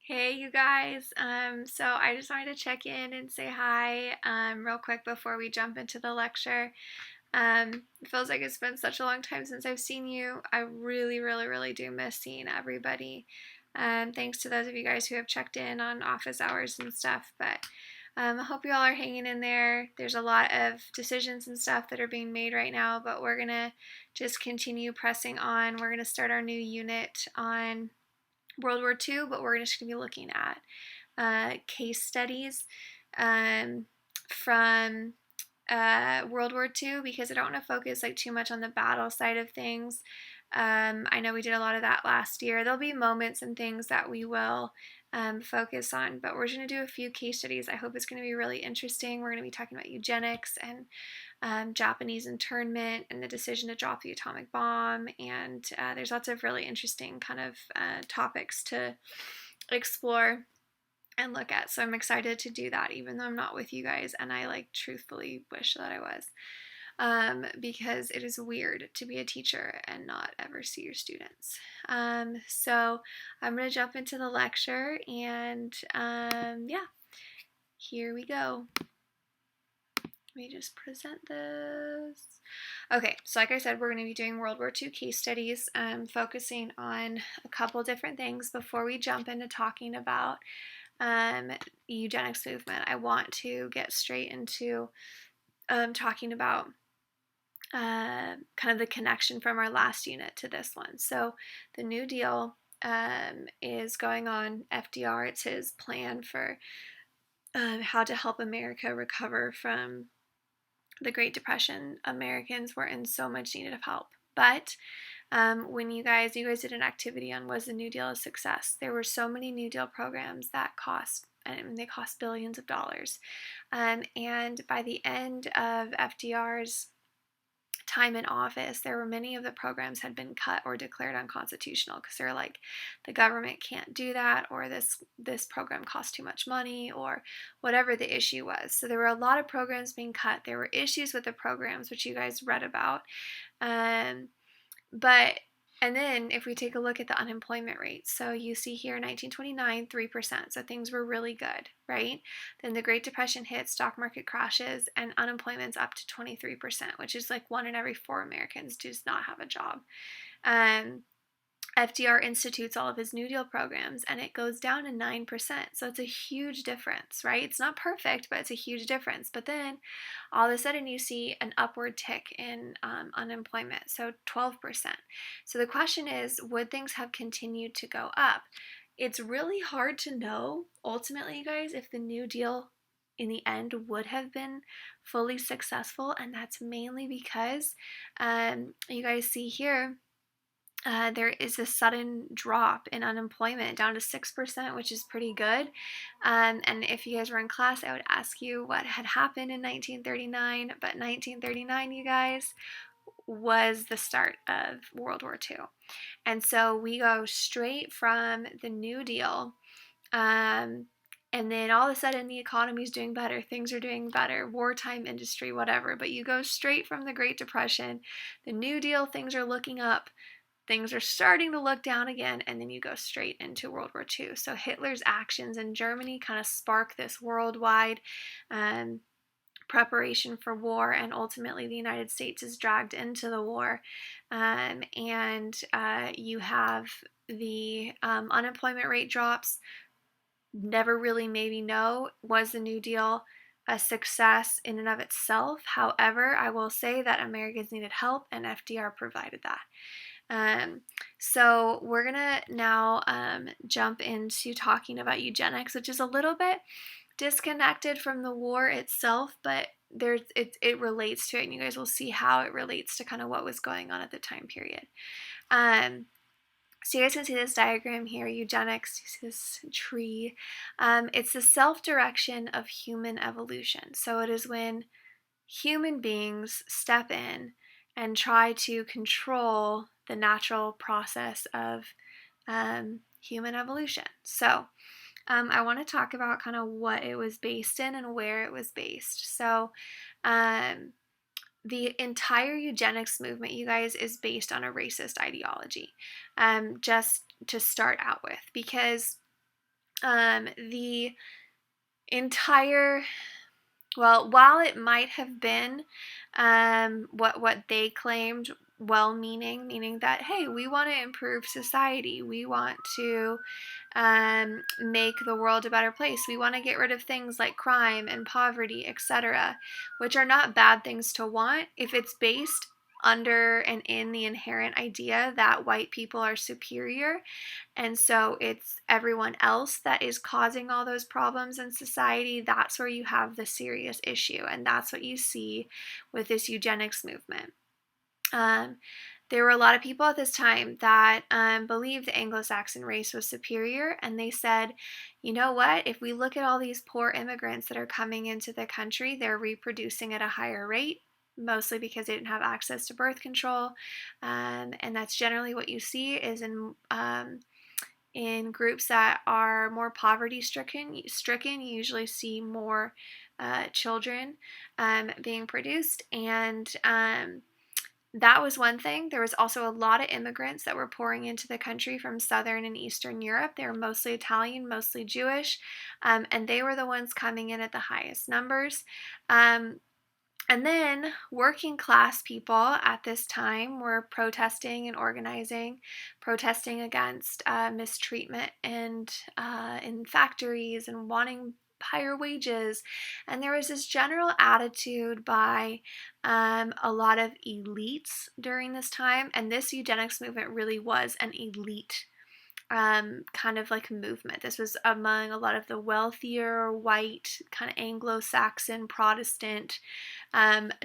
Hey, you guys. So I just wanted to check in and say hi, real quick before we jump into the lecture. It feels like it's been such a long time since I've seen you. I really, really, really do miss seeing everybody. Thanks to those of you guys who have checked in on office hours and stuff. But I hope you all are hanging in there. There's a lot of decisions and stuff that are being made right now, but we're gonna just continue pressing on. We're gonna start our new unit on World War II, but we're just going to be looking at case studies um, from World War II because I don't want to focus like too much on the battle side of things. I know we did a lot of that last year. There'll be moments and things that we will focus on, but we're going to do a few case studies. I hope it's going to be really interesting. We're going to be talking about eugenics and Japanese internment and the decision to drop the atomic bomb. And there's lots of really interesting kind of topics to explore and look at. So I'm excited to do that, even though I'm not with you guys. And I truthfully wish that I was. Because it is weird to be a teacher and not ever see your students. So I'm going to jump into the lecture and yeah, here we go. Let me just present this. Okay, so like I said, we're going to be doing World War II case studies, focusing on a couple different things before we jump into talking about the eugenics movement. I want to get straight into talking about kind of the connection from our last unit to this one. So the New Deal is going on. FDR, it's his plan for how to help America recover from the Great Depression. Americans were in so much need of help. But when you guys did an activity on was the New Deal a success, there were so many New Deal programs that they cost billions of dollars. And by the end of FDR's time in office, there were many of the programs had been cut or declared unconstitutional because they're like, the government can't do that, or this program costs too much money, or whatever the issue was. So there were a lot of programs being cut. There were issues with the programs, which you guys read about. And then if we take a look at the unemployment rate, so you see here 1929, 3%. So things were really good, right? Then the Great Depression hits, stock market crashes, and unemployment's up to 23%, which is like 1 in every 4 Americans does not have a job. FDR institutes all of his New Deal programs and it goes down to 9%. So it's a huge difference, right? It's not perfect, but it's a huge difference. But then all of a sudden you see an upward tick in unemployment, so 12%. So the question is, would things have continued to go up? It's really hard to know, ultimately, you guys, if the New Deal in the end would have been fully successful. And that's mainly because you guys see here, there is a sudden drop in unemployment down to 6%, which is pretty good. And if you guys were in class, I would ask you what had happened in 1939. But 1939, you guys, was the start of World War II. And so we go straight from the New Deal. And then all of a sudden the economy is doing better, things are doing better, wartime industry, whatever. But you go straight from the Great Depression, the New Deal, things are looking up. Things are starting to look down again, and then you go straight into World War II. So Hitler's actions in Germany kind of spark this worldwide preparation for war, and ultimately the United States is dragged into the war. And you have the unemployment rate drops. Never really maybe know, was the New Deal a success in and of itself? However, I will say that Americans needed help, and FDR provided that. So we're gonna now jump into talking about eugenics, which is a little bit disconnected from the war itself, but it relates to it, and you guys will see how it relates to kind of what was going on at the time period. So you guys can see this diagram here, eugenics, you see this tree. It's the self-direction of human evolution. So it is when human beings step in and try to control the natural process of human evolution. So I want to talk about kind of what it was based in and where it was based. So the entire eugenics movement, you guys, is based on a racist ideology, just to start out with, because The entire, well, while it might have been what they claimed well-meaning, meaning that, hey, we want to improve society, we want to make the world a better place, we want to get rid of things like crime and poverty, etc., which are not bad things to want if it's based under and in the inherent idea that white people are superior, and so it's everyone else that is causing all those problems in society. That's where you have the serious issue, and that's what you see with this eugenics movement. There were a lot of people at this time that believed the Anglo-Saxon race was superior, and they said, you know what, if we look at all these poor immigrants that are coming into the country, they're reproducing at a higher rate, mostly because they didn't have access to birth control, and that's generally what you see is in groups that are more poverty stricken, you usually see more children being produced, and that was one thing. There was also a lot of immigrants that were pouring into the country from Southern and Eastern Europe. They were mostly Italian, mostly Jewish, and they were the ones coming in at the highest numbers. And then working class people at this time were protesting and organizing, protesting against mistreatment and in factories and wanting higher wages. And there was this general attitude by a lot of elites during this time. And this eugenics movement really was an elite kind of like movement. This was among a lot of the wealthier, white, kind of Anglo-Saxon, Protestant,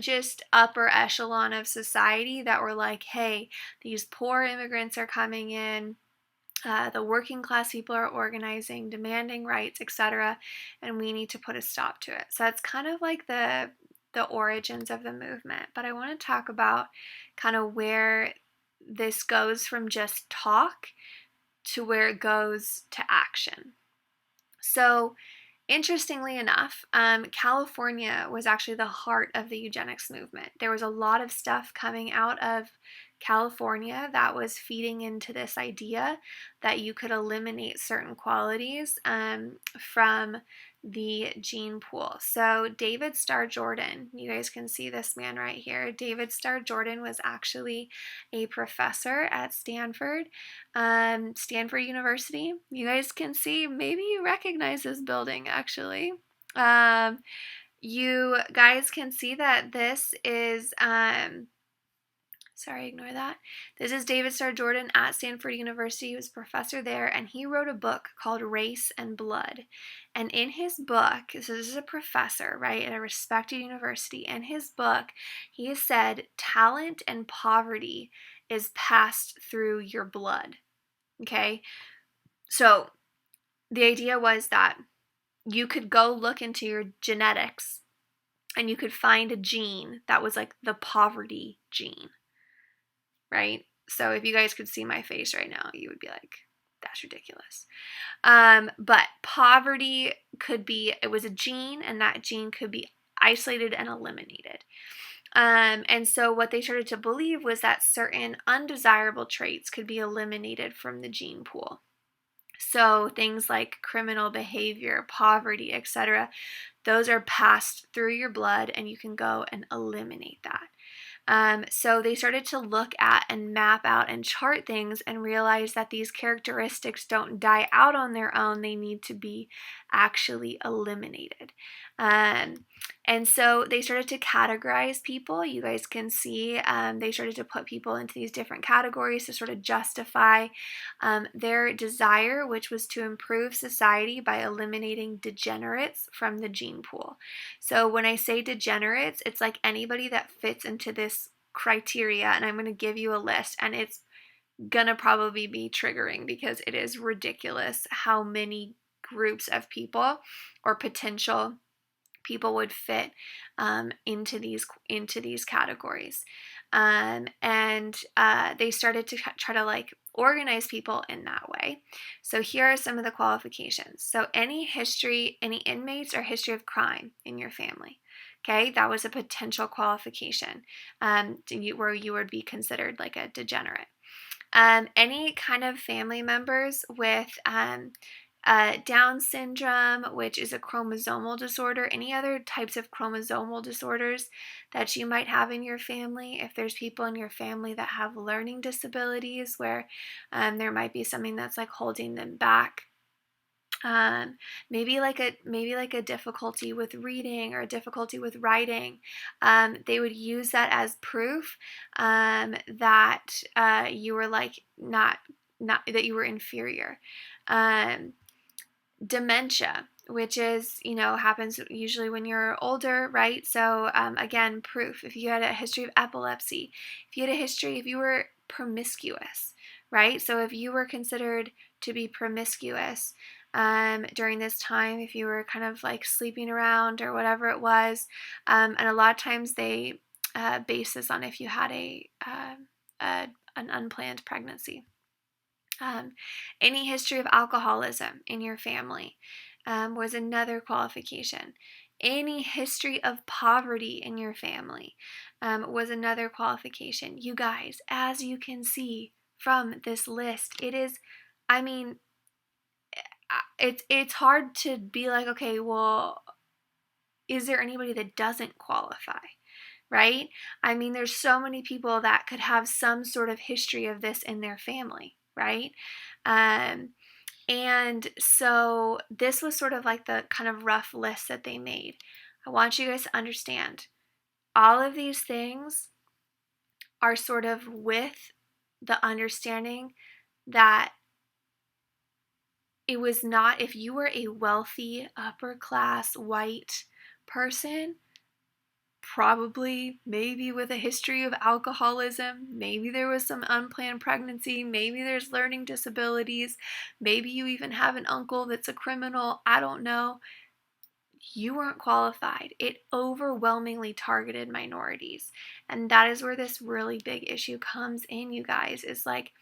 just upper echelon of society that were like, hey, these poor immigrants are coming in. The working class people are organizing, demanding rights, etc., and we need to put a stop to it. So that's kind of like the origins of the movement. But I want to talk about kind of where this goes from just talk to where it goes to action. So, interestingly enough, California was actually the heart of the eugenics movement. There was a lot of stuff coming out of California that was feeding into this idea that you could eliminate certain qualities from the gene pool. So David Starr Jordan, you guys can see this man right here. David Starr Jordan was actually a professor at Stanford, Stanford University. You guys can see, maybe you recognize this building actually. You guys can see that this is sorry, ignore that. This is David Starr Jordan at Stanford University. He was a professor there, and he wrote a book called Race and Blood. And in his book, so this is a professor, right, at a respected university. In his book, he has said talent and poverty is passed through your blood. Okay? So the idea was that you could go look into your genetics and you could find a gene that was like the poverty gene. Right? So if you guys could see my face right now, you would be like, that's ridiculous. But poverty could be, it was a gene, and that gene could be isolated and eliminated. And so what they started to believe was that certain undesirable traits could be eliminated from the gene pool. So things like criminal behavior, poverty, etc., those are passed through your blood, and you can go and eliminate that. So they started to look at and map out and chart things and realize that these characteristics don't die out on their own. They need to be actually eliminated. And so they started to categorize people. You guys can see they started to put people into these different categories to sort of justify their desire, which was to improve society by eliminating degenerates from the gene pool. So when I say degenerates, it's like anybody that fits into this criteria, and I'm going to give you a list, and it's going to probably be triggering because it is ridiculous how many groups of people or potential people would fit into these categories. And they started to try to like organize people in that way. So here are some of the qualifications. So any inmates or history of crime in your family. Okay, that was a potential qualification where you would be considered like a degenerate. Any kind of family members with Down syndrome, which is a chromosomal disorder, any other types of chromosomal disorders that you might have in your family. If there's people in your family that have learning disabilities where there might be something that's like holding them back. Maybe like a difficulty with reading or a difficulty with writing. They would use that as proof that you were like not that you were inferior. Dementia, which is, happens usually when you're older, right? So again, proof. If you had a history of epilepsy, if you were promiscuous, right? So if you were considered to be promiscuous during this time, if you were kind of like sleeping around or whatever it was, and a lot of times they base this on if you had an unplanned pregnancy. Any history of alcoholism in your family was another qualification. Any history of poverty in your family was another qualification. You guys, as you can see from this list, it's hard to be like, okay, well, is there anybody that doesn't qualify? Right? There's so many people that could have some sort of history of this in their family, right? And so this was sort of like the kind of rough list that they made. I want you guys to understand all of these things are sort of with the understanding that it was not, if you were a wealthy, upper class, white person, probably maybe with a history of alcoholism, maybe there was some unplanned pregnancy, maybe there's learning disabilities, maybe you even have an uncle that's a criminal, I don't know. You weren't qualified. It overwhelmingly targeted minorities. And that is where this really big issue comes in, you guys, is like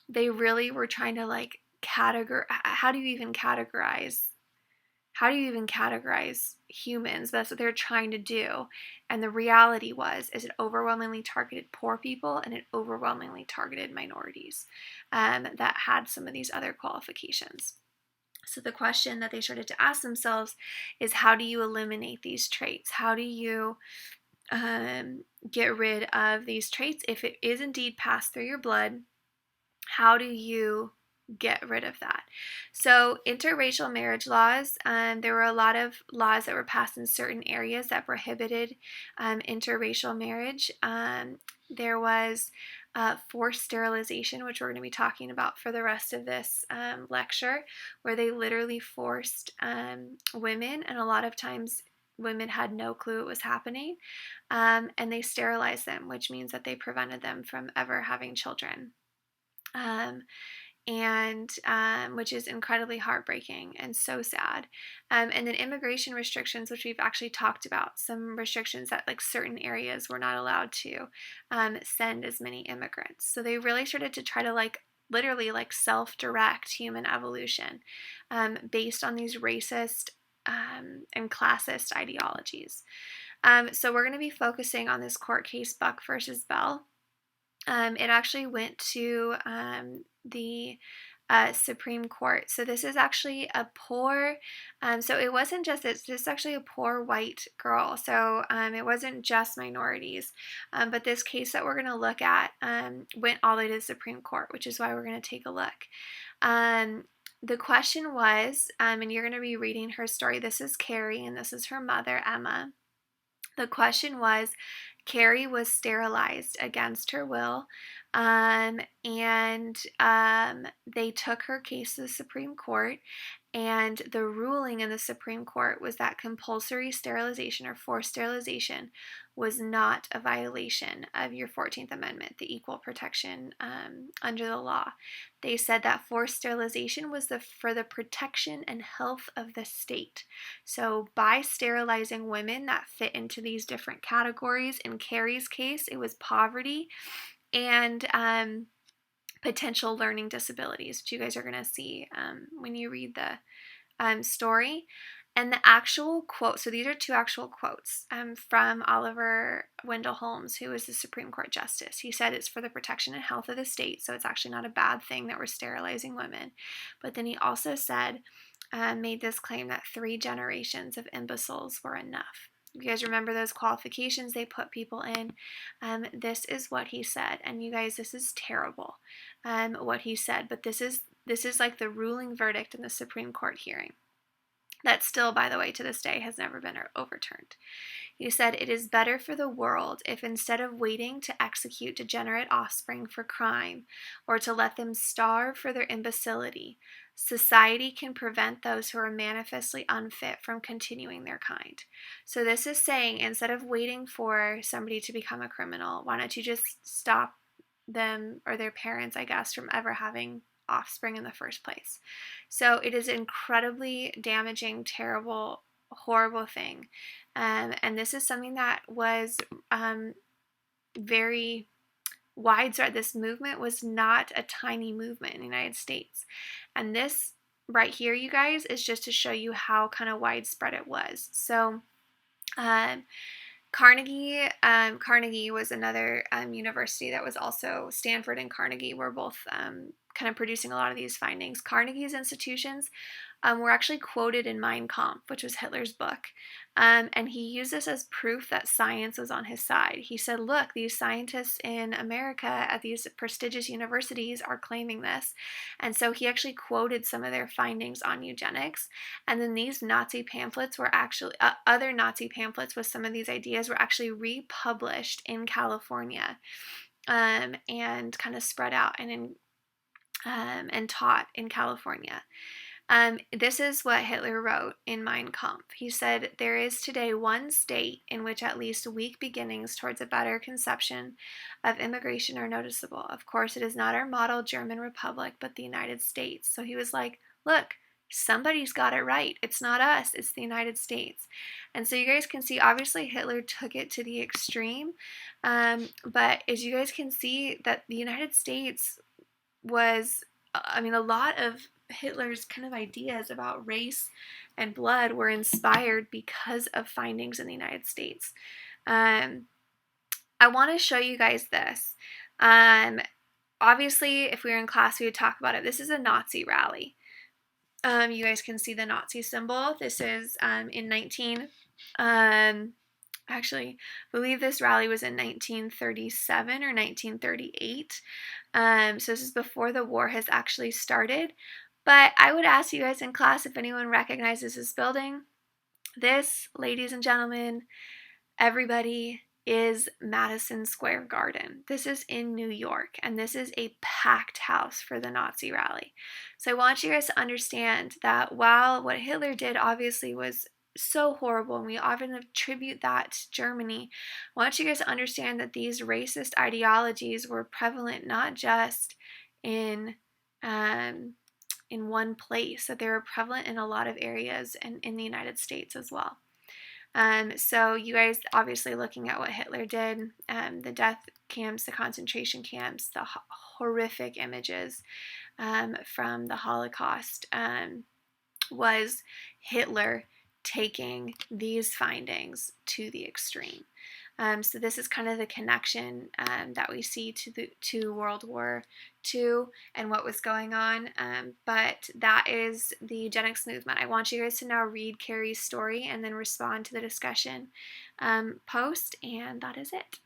they really were trying to like how do you even categorize humans? That's what they're trying to do. And the reality is it overwhelmingly targeted poor people and it overwhelmingly targeted minorities that had some of these other qualifications. So the question that they started to ask themselves is, how do you eliminate these traits? How do you get rid of these traits? If it is indeed passed through your blood, how do you get rid of that? So interracial marriage laws, there were a lot of laws that were passed in certain areas that prohibited interracial marriage. There was forced sterilization, which we're going to be talking about for the rest of this lecture, where they literally forced women, and a lot of times women had no clue it was happening, and they sterilized them, which means that they prevented them from ever having children. Which is incredibly heartbreaking and so sad. And then immigration restrictions, which we've actually talked about, some restrictions that like certain areas were not allowed to send as many immigrants. So they really started to try to like literally like self-direct human evolution based on these racist and classist ideologies. So we're going to be focusing on this court case, Buck versus Bell. It actually went to the Supreme Court. So this is actually a poor, so it wasn't just, it's just actually a poor white girl. So it wasn't just minorities. But this case that we're going to look at went all the way to the Supreme Court, which is why we're going to take a look. The question was, and you're going to be reading her story. This is Carrie, and this is her mother, Emma. The question was, Carrie was sterilized against her will, and they took her case to the Supreme Court, and the ruling in the Supreme Court was that compulsory sterilization or forced sterilization was not a violation of your 14th Amendment, the equal protection under the law. They said that forced sterilization was for the protection and health of the state. So by sterilizing women that fit into these different categories, in Carrie's case, it was poverty and potential learning disabilities, which you guys are going to see when you read the story. And the actual quote, so these are two actual quotes from Oliver Wendell Holmes, who was the Supreme Court Justice. He said it's for the protection and health of the state, so it's actually not a bad thing that we're sterilizing women. But then he also said, made this claim that 3 generations of imbeciles were enough. You guys remember those qualifications they put people in? This is what he said. And you guys, this is terrible, what he said. But this is like the ruling verdict in the Supreme Court hearing. That still, by the way, to this day has never been overturned. He said, "It is better for the world if instead of waiting to execute degenerate offspring for crime or to let them starve for their imbecility, society can prevent those who are manifestly unfit from continuing their kind." So this is saying, instead of waiting for somebody to become a criminal, why don't you just stop them or their parents, I guess, from ever having offspring in the first place? So it is incredibly damaging, terrible, horrible thing. And this is something that was very widespread. This movement was not a tiny movement in the United States. And this right here, you guys, is just to show you how kind of widespread it was. So Carnegie was another university that was also, Stanford and Carnegie were both kind of producing a lot of these findings. Carnegie's institutions were actually quoted in Mein Kampf, which was Hitler's book. And he used this as proof that science was on his side. He said, look, these scientists in America at these prestigious universities are claiming this. And so he actually quoted some of their findings on eugenics. And then these Nazi pamphlets were actually, other Nazi pamphlets with some of these ideas were actually republished in California and kind of spread out and taught in California. This is what Hitler wrote in Mein Kampf. He said, "There is today one state in which at least weak beginnings towards a better conception of immigration are noticeable. Of course, it is not our model German Republic, but the United States." So he was like, look, somebody's got it right. It's not us, it's the United States. And so you guys can see, obviously Hitler took it to the extreme. But as you guys can see, that the United States was, a lot of Hitler's kind of ideas about race and blood were inspired because of findings in the United States. I want to show you guys this. Obviously, if we were in class, we would talk about it. This is a Nazi rally. You guys can see the Nazi symbol. This is in actually, I believe this rally was in 1937 or 1938. So this is before the war has actually started. But I would ask you guys in class if anyone recognizes this building. This, ladies and gentlemen, everybody, is Madison Square Garden. This is in New York, and this is a packed house for the Nazi rally. So I want you guys to understand that while what Hitler did obviously was so horrible, and we often attribute that to Germany, I want you guys to understand that these racist ideologies were prevalent not just in one place, that they were prevalent in a lot of areas in the United States as well. So you guys obviously looking at what Hitler did, the death camps, the concentration camps, the horrific images from the Holocaust, was Hitler taking these findings to the extreme. So this is kind of the connection that we see to World War II and what was going on. But that is the eugenics movement. I want you guys to now read Carrie's story and then respond to the discussion post, and that is it.